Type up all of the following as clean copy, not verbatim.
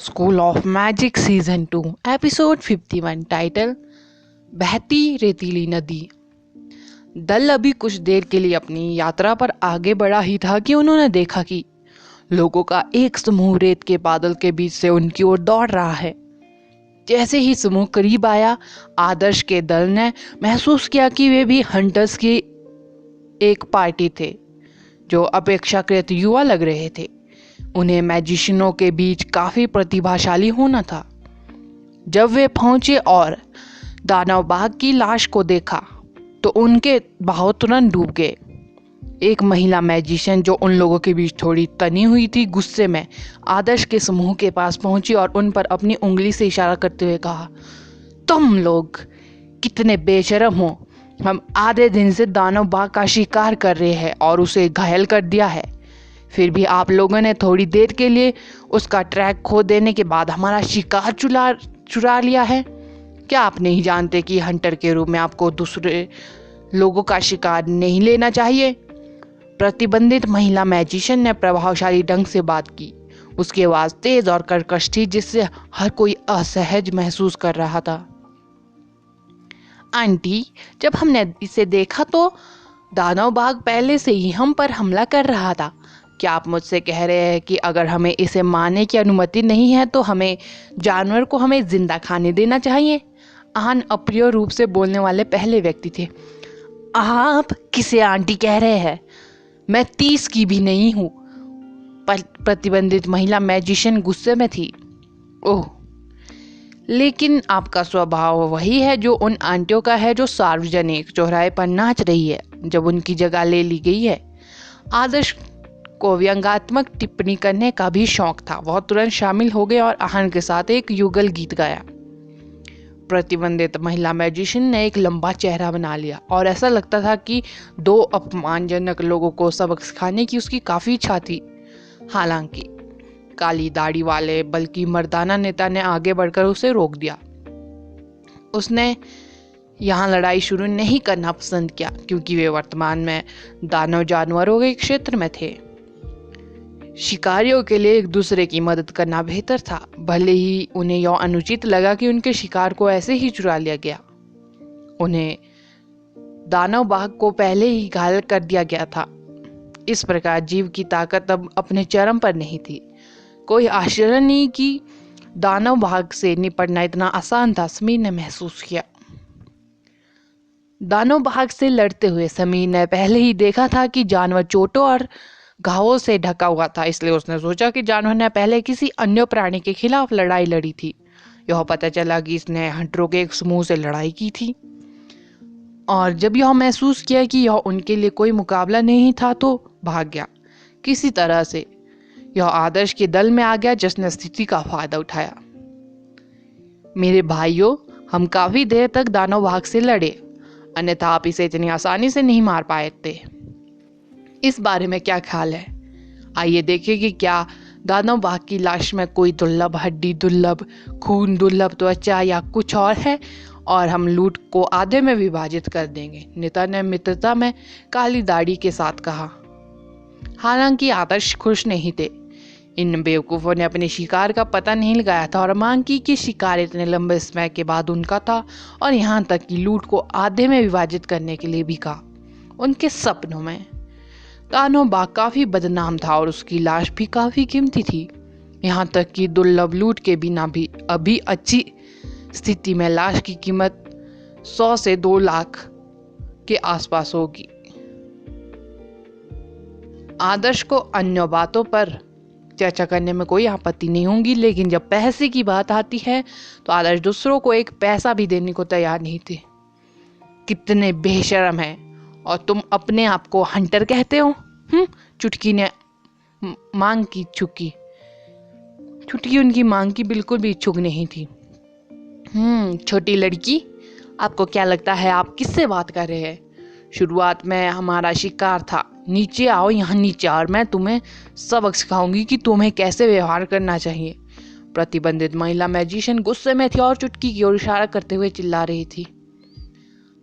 School of magic season 2 episode 51 title बहती रेतीली नदी। दल अभी कुछ देर के लिए अपनी यात्रा पर आगे बढ़ा ही था कि उन्होंने देखा कि लोगों का एक समूह रेत के बादल के बीच से उनकी ओर दौड़ रहा है। जैसे ही समूह करीब आया, आदर्श के दल ने महसूस किया कि वे भी हंटर्स की एक पार्टी थे जो अपेक्षाकृत युवा लग रहे थे। उन्हें मैजिशियनों के बीच काफी प्रतिभाशाली होना था। जब वे पहुंचे और दानव बाघ की लाश को देखा तो उनके भाव तुरंत डूब गए। एक महिला मैजिशियन जो उन लोगों के बीच थोड़ी तनी हुई थी, गुस्से में आदर्श के समूह के पास पहुंची और उन पर अपनी उंगली से इशारा करते हुए कहा, तुम लोग कितने बेशरम हो। हम आधे दिन से दानव बाघ का शिकार कर रहे हैं और उसे घायल कर दिया है, फिर भी आप लोगों ने थोड़ी देर के लिए उसका ट्रैक खो देने के बाद हमारा शिकार चुरा लिया है। क्या आप नहीं जानते कि हंटर के रूप में आपको दूसरे लोगों का शिकार नहीं लेना चाहिए? प्रतिबंधित महिला मैजिशियन ने प्रभावशाली ढंग से बात की। उसकी आवाज तेज और कर्कश थी, जिससे हर कोई असहज महसूस कर रहा था। आंटी, जब हमने इसे देखा तो दानव बाघ पहले से ही हम पर हमला कर रहा था। क्या आप मुझसे कह रहे हैं कि अगर हमें इसे मारने की अनुमति नहीं है तो हमें जानवर को हमें जिंदा खाने देना चाहिए? आन अप्रिय रूप से बोलने वाले पहले व्यक्ति थे। आप किसे आंटी कह रहे हैं? मैं 30 की भी नहीं हूँ। प्रतिबंधित महिला मैजिशियन गुस्से में थी। ओह, लेकिन आपका स्वभाव वही है जो उन आंटियों का है जो सार्वजनिक चौराहे पर नाच रही है जब उनकी जगह ले ली गई है। आदर्श को व्यंग्यात्मक टिप्पणी करने का भी शौक था। वह तुरंत शामिल हो गए और आहन के साथ एक युगल गीत गाया। प्रतिबंधित महिला मैजिशियन ने एक लंबा चेहरा बना लिया और ऐसा लगता था कि दो अपमानजनक लोगों को सबक सिखाने की उसकी काफी इच्छा थी। हालांकि काली दाढ़ी वाले बल्कि मर्दाना नेता ने आगे बढ़कर उसे रोक दिया। उसने यहाँ लड़ाई शुरू नहीं करना पसंद किया क्योंकि वे वर्तमान में दानव जानवरों के क्षेत्र में थे। शिकारियों के लिए एक दूसरे की मदद करना बेहतर था, भले ही उन्हें यह अनुचित लगा कि उनके शिकार को ऐसे ही चुरा लिया गया। उन्हें दानव बाघ को पहले ही घायल कर दिया गया था। इस प्रकार जीव की ताकत अब अपने चरम पर नहीं थी। कोई आश्चर्य नहीं कि दानव बाघ से निपटना इतना आसान था, समीर ने महसूस किया। दानव बाघ से लड़ते हुए समीर ने पहले ही देखा था कि जानवर चोटों और घावों से ढका हुआ था, इसलिए उसने सोचा कि जानवर ने पहले किसी अन्य प्राणी के खिलाफ लड़ाई लड़ी थी। यह पता चला कि इसने हंटरों के एक समूह से लड़ाई की थी और जब यह महसूस किया कि यह उनके लिए कोई मुकाबला नहीं था तो भाग गया। किसी तरह से यह आदर्श के दल में आ गया जिसने स्थिति का फायदा उठाया। मेरे भाइयों, हम काफी देर तक दानव बाघ से लड़े, अन्यथा आप इसे इतनी आसानी से नहीं मार पाए थे। इस बारे में क्या ख्याल है? आइए देखें कि क्या दानव बाघ की लाश में कोई दुर्लभ हड्डी, दुर्लभ खून, दुर्लभ त्वचा या कुछ और है और हम लूट को आधे में विभाजित कर देंगे, नेता ने मित्रता में काली दाढ़ी के साथ कहा। हालांकि आदर्श खुश नहीं थे। इन बेवकूफ़ों ने अपने शिकार का पता नहीं लगाया था और मांग की कि शिकार इतने लंबे समय के बाद उनका था और यहाँ तक कि लूट को आधे में विभाजित करने के लिए भी कहा। उनके सपनों में दानव बाघ काफी बदनाम था और उसकी लाश भी काफी कीमती थी। यहाँ तक कि दुर्लभ लूट के बिना भी अभी अच्छी स्थिति में लाश की कीमत 100 से 2 लाख के आसपास होगी। आदर्श को अन्य बातों पर चर्चा करने में कोई आपत्ति नहीं होगी, लेकिन जब पैसे की बात आती है तो आदर्श दूसरों को एक पैसा भी देने को तैयार नहीं थे। कितने बेशर्म हैं, और तुम अपने आप को हंटर कहते हो? चुटकी ने मांग की छुकी। चुटकी उनकी मांग की बिल्कुल भी इच्छुक नहीं थी। छोटी लड़की, आपको क्या लगता है आप किससे बात कर रहे हैं? शुरुआत में हमारा शिकार था। नीचे आओ, यहाँ नीचे, और मैं तुम्हें सबक सिखाऊंगी कि तुम्हें कैसे व्यवहार करना चाहिए। प्रतिबंधित महिला मैजिशियन गुस्से में थी और चुटकी की ओर इशारा करते हुए चिल्ला रही थी।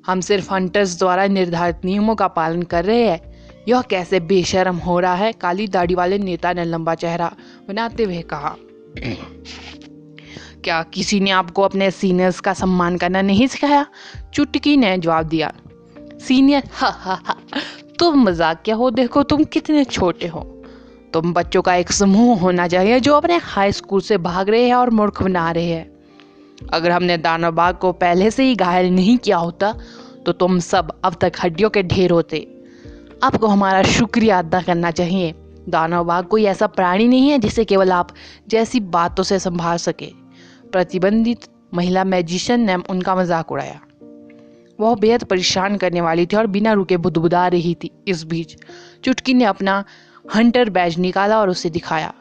हम सिर्फ हंटर्स द्वारा निर्धारित नियमों का पालन कर रहे हैं। यह कैसे बेशर्म हो रहा है? काली दाढ़ी वाले नेता ने लंबा चेहरा बनाते हुए कहा। क्या किसी ने आपको अपने सीनियर्स का सम्मान करना नहीं सिखाया? चुटकी ने जवाब दिया। सीनियर, हा हा हा, तुम मजाकिया हो, देखो तुम कितने छोटे हो। तुम बच्चों का एक समूह होना चाहिए जो अपने हाई स्कूल से भाग रहे हैं और मूर्ख बना रहे हैं। अगर हमने दानव बाग को पहले से ही घायल नहीं किया होता तो तुम सब अब तक हड्डियों के ढेर होते। आपको हमारा शुक्रिया अदा करना चाहिए। दानव बाग कोई ऐसा प्राणी नहीं है जिसे केवल आप जैसी बातों से संभाल सके। प्रतिबंधित महिला मैजिशियन ने उनका मजाक उड़ाया। वह बेहद परेशान करने वाली थी और बिना रुके बुदबुदा रही थी। इस बीच चुटकी ने अपना हंटर बैज निकाला और उसे दिखाया।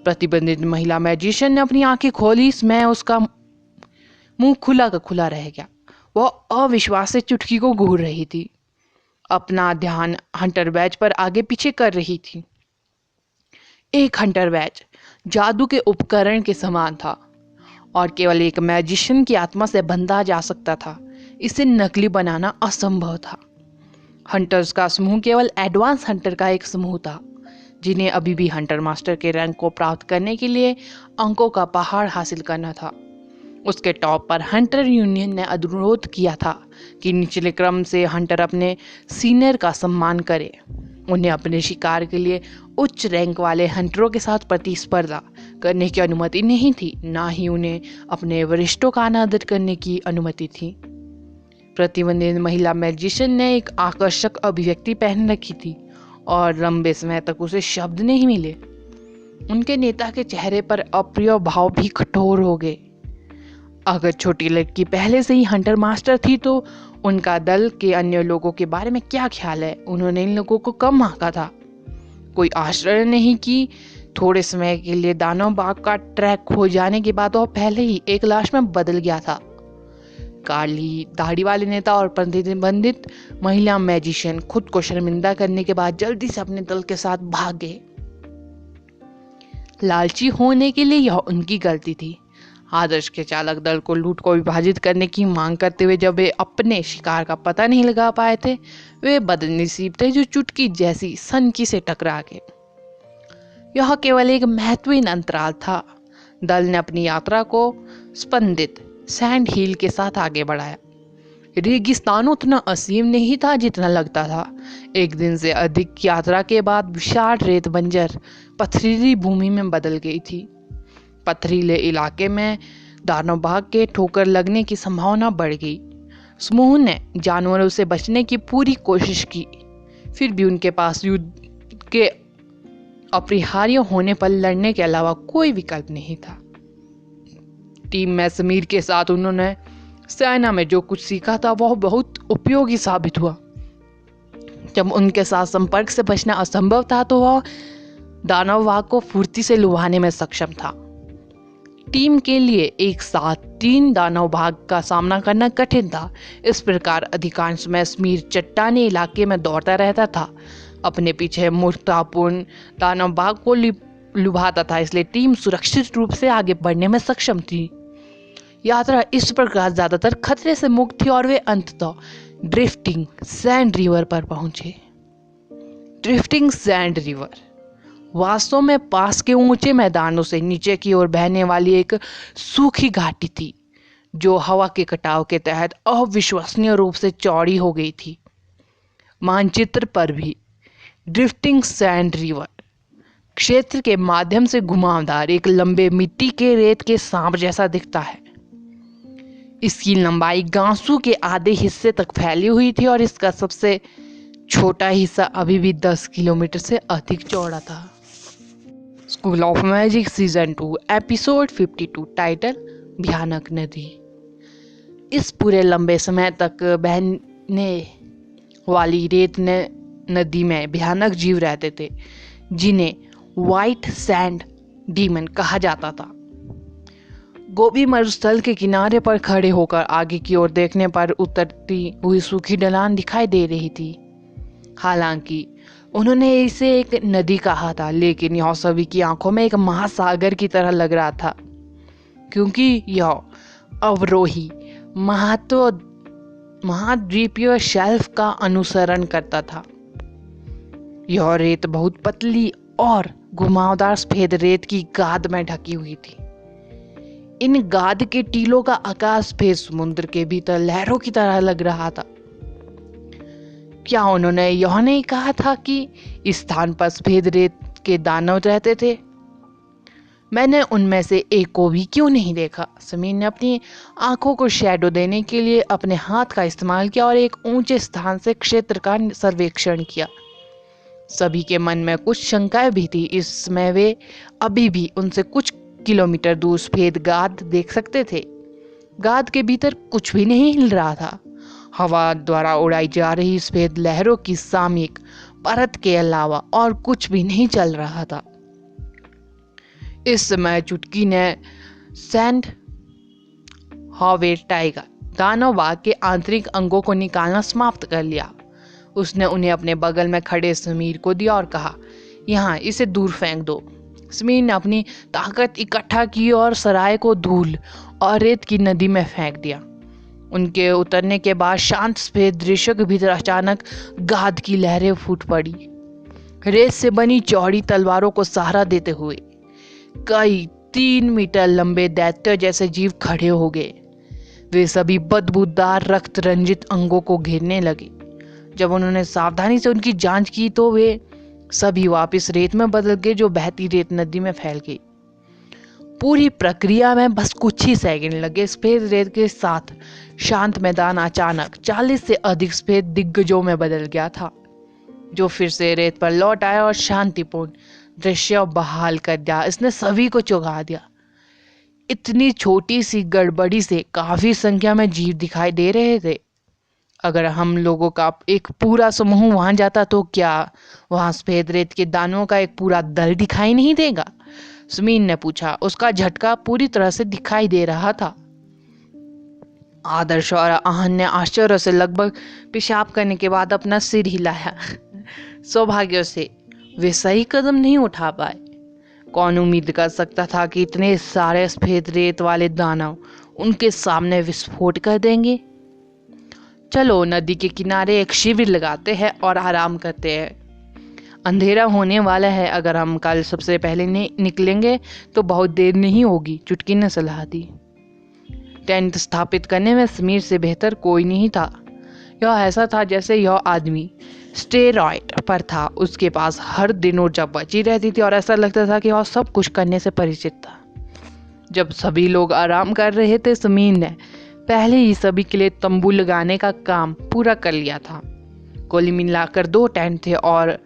प्रतिबंधित महिला मैजिशियन ने अपनी आंखें खोली। इसमें उसका मुंह खुला का खुला रह गया। वह अविश्वास से चुटकी को घूर रही थी, अपना ध्यान हंटर बैज पर आगे पीछे कर रही थी। एक हंटर बैज जादू के उपकरण के समान था और केवल एक मैजिशियन की आत्मा से बंधा जा सकता था। इसे नकली बनाना असंभव था। हंटर्स का समूह केवल एडवांस हंटर का एक समूह था, जिन्हें अभी भी हंटर मास्टर के रैंक को प्राप्त करने के लिए अंकों का पहाड़ हासिल करना था। उसके टॉप पर हंटर यूनियन ने अनुरोध किया था कि निचले क्रम से हंटर अपने सीनियर का सम्मान करे। उन्हें अपने शिकार के लिए उच्च रैंक वाले हंटरों के साथ प्रतिस्पर्धा करने की अनुमति नहीं थी, ना ही उन्हें अपने वरिष्ठों का अनादर करने की अनुमति थी। प्रतिबंधित महिला मैजिशियन ने एक आकर्षक अभिव्यक्ति पहन रखी थी और लंबे समय तक उसे शब्द नहीं मिले। उनके नेता के चेहरे पर अप्रिय भाव भी कठोर हो गए। अगर छोटी लड़की पहले से ही हंटर मास्टर थी तो उनका दल के अन्य लोगों के बारे में क्या ख्याल है? उन्होंने इन लोगों को कम आंका था। कोई आश्चर्य नहीं कि थोड़े समय के लिए दानव बाग का ट्रैक खो जाने के बाद वह पहले ही एक लाश में बदल गया था। काली दाढ़ी वाले नेता और प्रतिबंधित महिला मैजिशियन खुद को शर्मिंदा करने के बाद जल्दी से अपने दल के साथ भाग गए। लालची होने के लिए यह उनकी गलती थी। आदर्श के चालक दल को लूट को विभाजित करने की मांग करते हुए जब वे अपने शिकार का पता नहीं लगा पाए थे, वे बदनसीब थे जो चुटकी जैसी सनकी से टकरा गए। यह केवल एक महत्वहीन अंतराल था। दल ने अपनी यात्रा को स्पंदित सैंड हिल के साथ आगे बढ़ाया। रेगिस्तान उतना असीम नहीं था जितना लगता था। एक दिन से अधिक यात्रा के बाद विशाल रेत बंजर पथरीली भूमि में बदल गई थी। पथरीले इलाके में दानव बाग के ठोकर लगने की संभावना बढ़ गई। समूह ने जानवरों से बचने की पूरी कोशिश की, फिर भी उनके पास युद्ध के अपरिहार्य होने पर लड़ने के अलावा कोई विकल्प नहीं था। टीम में समीर के साथ उन्होंने सेना में जो कुछ सीखा था वह बहुत उपयोगी साबित हुआ। जब उनके साथ संपर्क से बचना असंभव था तो वह दानव बाग को फुर्ती से लुभाने में सक्षम था। टीम के लिए एक साथ 3 दानव बाग का सामना करना कठिन था। इस प्रकार अधिकांश समय समीर चट्टानी इलाके में दौड़ता रहता था, अपने पीछे मूर्खतापूर्ण दानव बाग को लुभाता था, इसलिए टीम सुरक्षित रूप से आगे बढ़ने में सक्षम थी। यात्रा इस प्रकार ज्यादातर खतरे से मुक्त थी और वे अंततः ड्रिफ्टिंग सैंड रिवर पर पहुंचे। ड्रिफ्टिंग सैंड रिवर वास्तव में पास के ऊंचे मैदानों से नीचे की ओर बहने वाली एक सूखी घाटी थी जो हवा के कटाव के तहत अविश्वसनीय रूप से चौड़ी हो गई थी। मानचित्र पर भी ड्रिफ्टिंग सैंड रिवर क्षेत्र के माध्यम से घुमावदार एक लंबे मिट्टी के रेत के सांप जैसा दिखता है। इसकी लंबाई गांसू के आधे हिस्से तक फैली हुई थी और इसका सबसे छोटा हिस्सा अभी भी 10 किलोमीटर से अधिक चौड़ा था। School of magic season 2 episode 52 title भयानक नदी। इस पूरे लंबे समय तक बहने वाली रेत नदी में भयानक जीव रहते थे जिन्हें व्हाइट सैंड डीमन कहा जाता था। गोभी मरुस्थल के किनारे पर खड़े होकर आगे की ओर देखने पर उतरती हुई सूखी ढलान दिखाई दे रही थी। हालांकि उन्होंने इसे एक नदी कहा था, लेकिन यह सभी की आंखों में एक महासागर की तरह लग रहा था, क्योंकि यह अवरोही महाद्वीपीय शेल्फ का अनुसरण करता था। यह रेत बहुत पतली और घुमावदार सफेद रेत की गाद में ढकी हुई थी। इन गाद के टीलों का आकाश फिर समुद्र के भीतर लहरों की तरह लग रहा था। क्या उन्होंने यह नहीं कहा था कि इस स्थान पर सफेद रेत के दानव रहते थे? मैंने उनमें से एक को भी क्यों नहीं देखा? समीर ने अपनी आंखों को शैडो देने के लिए अपने हाथ का इस्तेमाल किया और एक ऊंचे स्थान से क्षेत्र का सर्वेक्षण किया। सभी के मन में कुछ शंकाएं भी थी। इसमें वे अभी भी उनसे कुछ किलोमीटर दूर सफेद गाद देख सकते थे। गाद के भीतर कुछ भी नहीं हिल रहा था। हवा द्वारा उड़ाई जा रही सफेद लहरों की सामयिक परत के अलावा और कुछ भी नहीं चल रहा था। इस समय चुटकी ने सेंट हॉवेट टाइगर दानव बाघ के आंतरिक अंगों को निकालना समाप्त कर लिया। उसने उन्हें अपने बगल में खड़े समीर को दिया और कहा, यहाँ इसे दूर फेंक दो। समीर ने अपनी ताकत इकट्ठा की और सराय को धूल और रेत की नदी में फेंक दिया। उनके उतरने के बाद शांत सफेद दृश्य के भीतर अचानक गाद की लहरें फूट पड़ी। रेत से बनी चौड़ी तलवारों को सहारा देते हुए कई 3 मीटर लंबे दैत्य जैसे जीव खड़े हो गए। वे सभी बदबूदार रक्त रंजित अंगों को घेरने लगे। जब उन्होंने सावधानी से उनकी जांच की तो वे सभी वापस रेत में बदल गए, जो बहती रेत नदी में फैल गई। पूरी प्रक्रिया में बस कुछ ही सेकंड लगे। सफेद रेत के साथ शांत मैदान अचानक 40 से अधिक सफेद दिग्गजों में बदल गया था, जो फिर से रेत पर लौट आया और शांतिपूर्ण दृश्य बहाल कर दिया। इसने सभी को चौंका दिया। इतनी छोटी सी गड़बड़ी से काफी संख्या में जीव दिखाई दे रहे थे। अगर हम लोगों का एक पूरा समूह वहां जाता तो क्या वहां सफेद रेत के दानों का एक पूरा दल दिखाई नहीं देगा? समीर ने पूछा। उसका झटका पूरी तरह से दिखाई दे रहा था। आदर्श और आहन ने आश्चर्य से लगभग पेशाब करने के बाद अपना सिर हिलाया। सौभाग्य से वे सही कदम नहीं उठा पाए। कौन उम्मीद कर सकता था कि इतने सारे सफेद रेत वाले दानव उनके सामने विस्फोट कर देंगे। चलो नदी के किनारे एक शिविर लगाते हैं और आराम करते हैं। अंधेरा होने वाला है। अगर हम कल सबसे पहले निकलेंगे तो बहुत देर नहीं होगी, चुटकी ने सलाह दी। टेंट स्थापित करने में समीर से बेहतर कोई नहीं था। यह ऐसा था जैसे यह आदमी स्टेरॉइड पर था। उसके पास हर दिन ऊर्जा बची रहती थी और ऐसा लगता था कि वह सब कुछ करने से परिचित था। जब सभी लोग आराम कर रहे थे, समीर ने पहले ही सभी के लिए तंबू लगाने का काम पूरा कर लिया था। कुल मिलाकर 2 टेंट थे और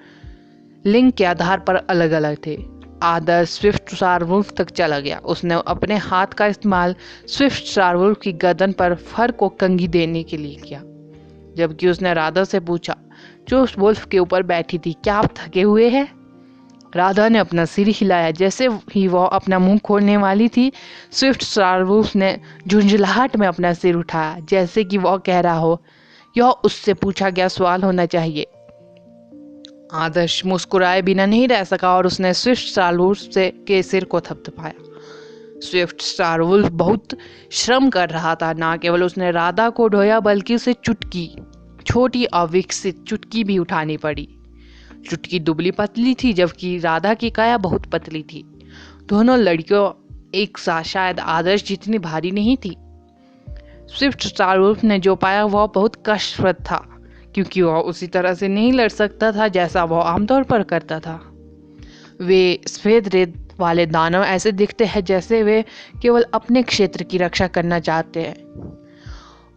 लिंक के आधार पर अलग अलग थे। आदर्श स्विफ्ट स्टारवुल्फ तक चला गया। उसने अपने हाथ का इस्तेमाल स्विफ्ट स्टारवुल्फ की गर्दन पर फर को कंघी देने के लिए किया, जबकि उसने राधा से पूछा, जो उस वुल्फ के ऊपर बैठी थी, क्या आप थके हुए हैं? राधा ने अपना सिर हिलाया। जैसे ही वह अपना मुंह खोलने वाली थी, स्विफ्ट स्टारवुल्फ ने झुंझलाहट में अपना सिर उठाया, जैसे कि वह कह रहा हो, यह उससे पूछा गया सवाल होना चाहिए। आदर्श मुस्कुराए बिना नहीं रह सका और उसने स्विफ्ट स्टारवुल्फ के सिर को थपथपाया। स्विफ्ट स्टारवुल्फ बहुत श्रम कर रहा था। ना केवल उसने राधा को ढोया, बल्कि उसे छोटी अविकसित चुटकी भी उठानी पड़ी। चुटकी दुबली पतली थी, जबकि राधा की काया बहुत पतली थी। दोनों लड़कियों एक साथ शायद आदर्श जितनी भारी नहीं थी। स्विफ्ट स्टारवुल्फ ने जो पाया वह बहुत कष्टप्रद था, क्योंकि वह उसी तरह से नहीं लड़ सकता था जैसा वह आमतौर पर करता था। वे सफेद रेत वाले दानव ऐसे दिखते हैं जैसे वे केवल अपने क्षेत्र की रक्षा करना चाहते हैं।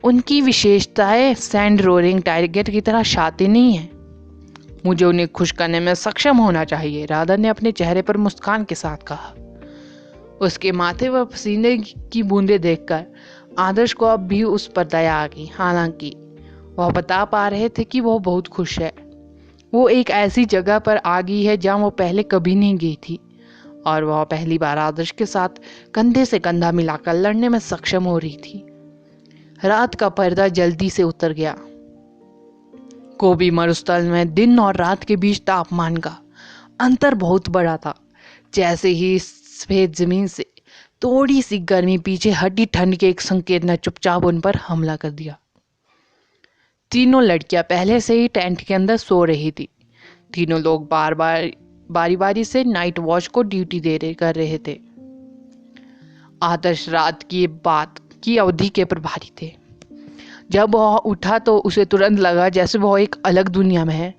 उनकी विशेषताएं सैंड रोरिंग टारगेट की तरह शातिर नहीं है। मुझे उन्हें खुश करने में सक्षम होना चाहिए, राधा ने अपने चेहरे पर मुस्कान के साथ कहा। उसके माथे पर पसीने की बूंदें देखकर आदर्श को अब भी उस पर दया आ गई। हालांकि वह बता पा रहे थे कि वह बहुत खुश है। वो एक ऐसी जगह पर आ गई है जहां वो पहले कभी नहीं गई थी, और वह पहली बार आदर्श के साथ कंधे से कंधा मिलाकर लड़ने में सक्षम हो रही थी। रात का पर्दा जल्दी से उतर गया। गोबी मरुस्थल में दिन और रात के बीच तापमान का अंतर बहुत बड़ा था। जैसे ही सफेद जमीन से थोड़ी सी गर्मी पीछे हटी, ठंड के एक संकेत ने चुपचाप उन पर हमला कर दिया। तीनों लड़कियां पहले से ही टेंट के अंदर सो रही थी। तीनों लोग बारी बारी से नाइट वॉच को ड्यूटी कर रहे थे। आदर्श रात की बात की अवधि के प्रभारी थे। जब वह उठा तो उसे तुरंत लगा जैसे वह एक अलग दुनिया में है।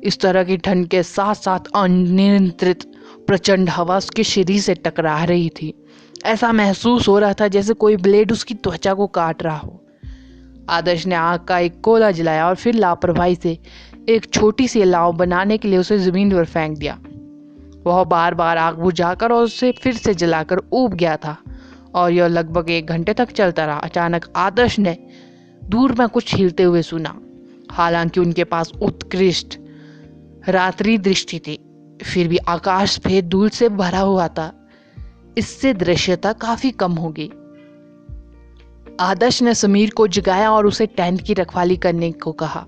इस तरह की ठंड के साथ साथ अनियंत्रित प्रचंड हवा उसके शरीर से टकरा रही थी। ऐसा महसूस हो रहा था जैसे कोई ब्लेड उसकी त्वचा को काट रहा हो। आदर्श ने आग का एक कोला जलाया और फिर लापरवाही से एक छोटी सी अलाव बनाने के लिए उसे जमीन पर फेंक दिया। वह बार बार आग बुझाकर और उसे फिर से जलाकर ऊब गया था और यह लगभग 1 घंटे तक चलता रहा। अचानक आदर्श ने दूर में कुछ हिलते हुए सुना। हालांकि उनके पास उत्कृष्ट रात्रि दृष्टि थी, फिर भी आकाश सफेद धूल से भरा हुआ था। इससे दृश्यता काफी कम हो गई। आदर्श ने समीर को जगाया और उसे टेंट की रखवाली करने को कहा।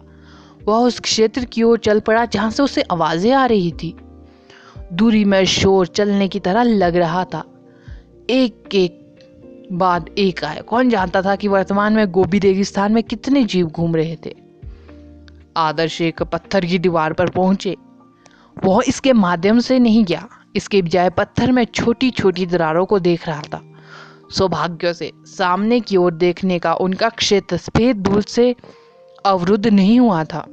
वह उस क्षेत्र की ओर चल पड़ा जहां से उसे आवाजें आ रही थी। दूरी में शोर चलने की तरह लग रहा था। एक एक बाद एक आए। कौन जानता था कि वर्तमान में गोबी रेगिस्तान में कितने जीव घूम रहे थे। आदर्श एक पत्थर की दीवार पर पहुंचे। वह इसके माध्यम से नहीं गया, इसके बजाय पत्थर में छोटी छोटी दरारों को देख रहा था। सौभाग्य से सामने की ओर देखने का उनका क्षेत्र सफेद धूल से अवरुद्ध नहीं हुआ था।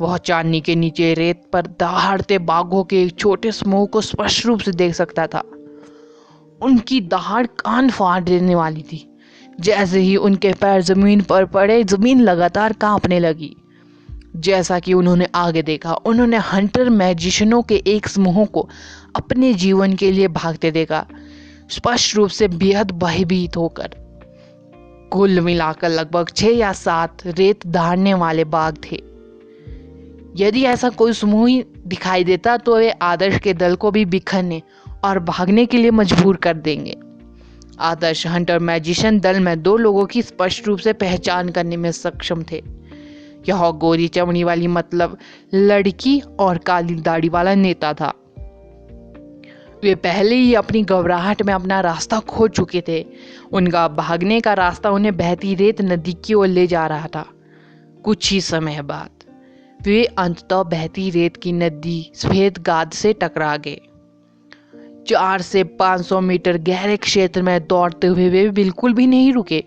वह चांदनी के नीचे रेत पर दहाड़ते बाघों के एक छोटे समूह को स्पष्ट रूप से देख सकता था। उनकी दहाड़ कान फाड़ देने वाली थी। जैसे ही उनके पैर जमीन पर पड़े, जमीन लगातार कांपने लगी। जैसा कि उन्होंने आगे देखा, उन्होंने हंटर मैजिशियनों के एक समूह को अपने जीवन के लिए भागते देखा, स्पष्ट रूप से बेहद भयभीत होकर। कुल मिलाकर लगभग 6 या 7 रेत दहाड़ने वाले बाघ थे। यदि ऐसा कोई समूह ही दिखाई देता तो वे आदर्श के दल को भी बिखरने और भागने के लिए मजबूर कर देंगे। आदर्श हंटर मैजिशियन दल में 2 लोगों की स्पष्ट रूप से पहचान करने में सक्षम थे। यह गोरी चमड़ी वाली मतलब लड़की और काली दाढ़ी वाला नेता था। वे पहले ही अपनी घबराहट में अपना रास्ता खो चुके थे। उनका भागने का रास्ता उन्हें बहती रेत नदी की ओर ले जा रहा था। कुछ ही समय बाद वे अंततः बहती रेत की नदी सफेद गाद से टकरा गए। 400 से 500 मीटर गहरे क्षेत्र में दौड़ते हुए वे बिल्कुल भी नहीं रुके।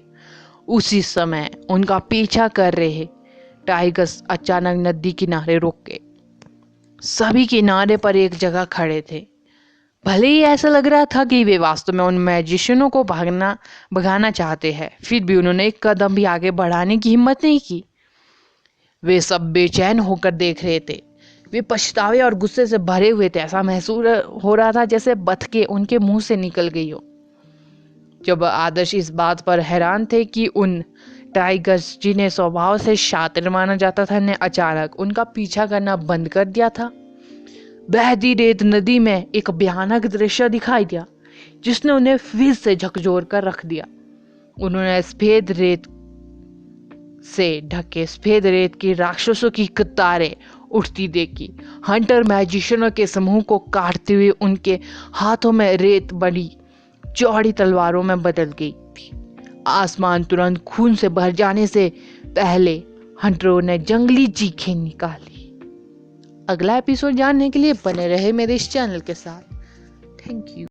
उसी समय उनका पीछा कर रहे टाइगर्स अचानक नदी किनारे रुक गए। सभी किनारे पर एक जगह खड़े थे। भले ही ऐसा लग रहा था कि वे वास्तव में उन मैजिशियनों को भगाना चाहते हैं, फिर भी उन्होंने एक कदम भी आगे बढ़ाने की हिम्मत नहीं की। वे सब बेचैन होकर देख रहे थे। वे पछतावे और गुस्से से भरे हुए थे। ऐसा महसूस हो रहा था जैसे बतखें उनके मुंह से निकल गई हो। जब आदर्श इस बात पर हैरान थे कि उन टाइगर्स, जिन्हें स्वभाव से शातिर माना जाता था, ने अचानक उनका पीछा करना बंद कर दिया था। बहती रेत नदी में एक भयानक दृश्य दिखाई दिया जिसने उन्हें फिर से झकझोर कर रख दिया। उन्होंने सफेद रेत से ढके सफेद रेत की राक्षसों की कतारें उठती देखी। हंटर मैजिशियनों के समूह को काटते हुए उनके हाथों में रेत बड़ी चौड़ी तलवारों में बदल गई थी। आसमान तुरंत खून से भर जाने से पहले हंटरों ने जंगली चीखें निकाली। अगला एपिसोड जानने के लिए बने रहे मेरे इस चैनल के साथ। Thank you.